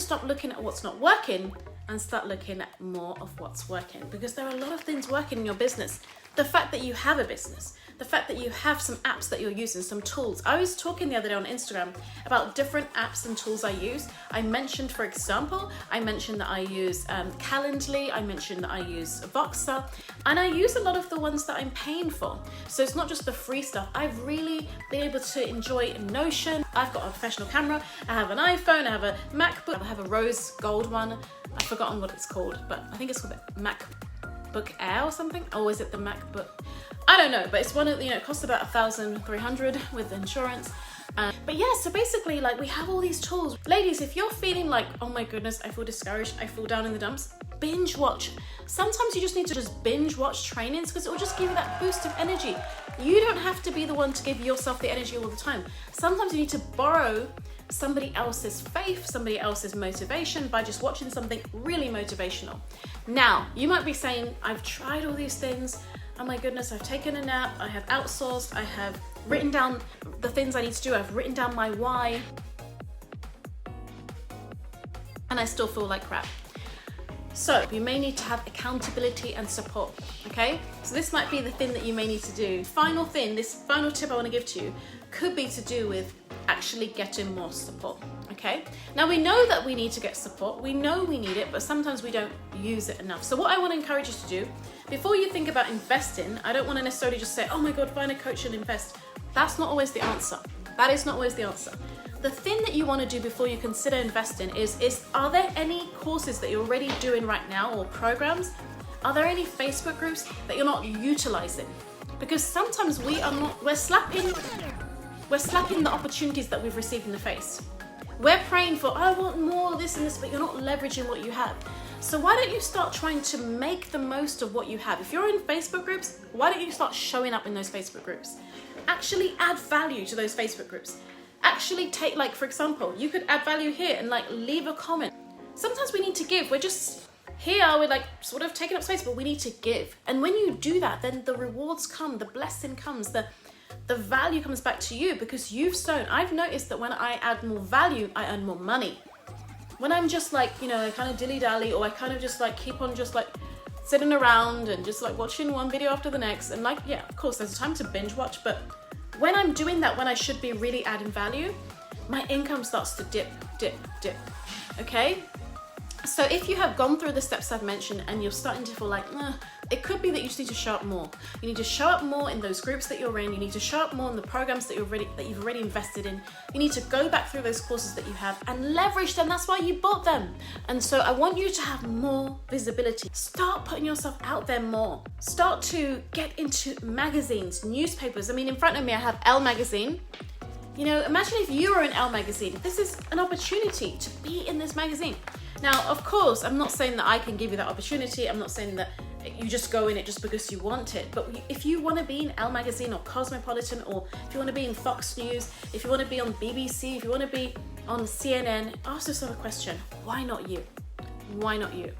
stop looking at what's not working and start looking at more of what's working, because there are a lot of things working in your business. The fact that you have a business, the fact that you have some apps that you're using, some tools. I was talking the other day on Instagram about different apps and tools I use. I mentioned, for example, that I use Calendly, I mentioned that I use Voxer, and I use a lot of the ones that I'm paying for. So it's not just the free stuff. I've really been able to enjoy Notion. I've got a professional camera, I have an iPhone, I have a MacBook, I have a rose gold one. I've forgotten what it's called, but I think it's called the MacBook Air or something. Oh, is it the MacBook? I don't know, but it's one of the, it costs about 1,300 with insurance. But yeah, so basically, like, we have all these tools. Ladies, if you're feeling like, oh my goodness, I feel discouraged, I feel down in the dumps, binge watch. Sometimes you just need to just binge watch trainings, because it will just give you that boost of energy. You don't have to be the one to give yourself the energy all the time. Sometimes you need to borrow somebody else's faith, somebody else's motivation by just watching something really motivational. Now, you might be saying, I've tried all these things, oh my goodness, I've taken a nap, I have outsourced, I have written down the things I need to do, I've written down my why, and I still feel like crap. So you may need to have accountability and support, okay? So this might be the thing that you may need to do. Final thing, this final tip I want to give to you could be to do with actually getting more support, okay? Now, we know that we need to get support, we know we need it, but sometimes we don't use it enough. So what I want to encourage you to do, before you think about investing, I don't want to necessarily just say, oh my God, find a coach and invest. That's not always the answer. That is not always the answer. The thing that you want to do before you consider investing is are there any courses that you're already doing right now, or programs? Are there any Facebook groups that you're not utilizing? Because sometimes we're slapping the opportunities that we've received in the face. We're praying for, I want more of this and this, but you're not leveraging what you have. So why don't you start trying to make the most of what you have? If you're in Facebook groups, why don't you start showing up in those Facebook groups? Actually add value to those Facebook groups. Actually take, like, for example, you could add value here and like leave a comment. Sometimes we need to give. We're just here, we're like sort of taking up space, but we need to give. And when you do that, then the rewards come, the blessing comes, the value comes back to you because you've sown. I've noticed that when I add more value, I earn more money. When I'm just like, I kind of dilly-dally, or I kind of just like keep on just like sitting around and just like watching one video after the next, and like, yeah, of course there's a time to binge watch, but when I'm doing that, when I should be really adding value, my income starts to dip, okay? So if you have gone through the steps I've mentioned and you're starting to feel like, it could be that you just need to show up more. You need to show up more in those groups that you're in. You need to show up more in the programs that you've already invested in. You need to go back through those courses that you have and leverage them. That's why you bought them. And so I want you to have more visibility. Start putting yourself out there more. Start to get into magazines, newspapers. I mean, in front of me, I have Elle Magazine. Imagine if you were in Elle Magazine. This is an opportunity to be in this magazine. Now, of course, I'm not saying that I can give you that opportunity. I'm not saying that you just go in it just because you want it. But if you want to be in Elle Magazine or Cosmopolitan, or if you want to be in Fox News, if you want to be on BBC, if you want to be on CNN, ask yourself a question. Why not you? Why not you?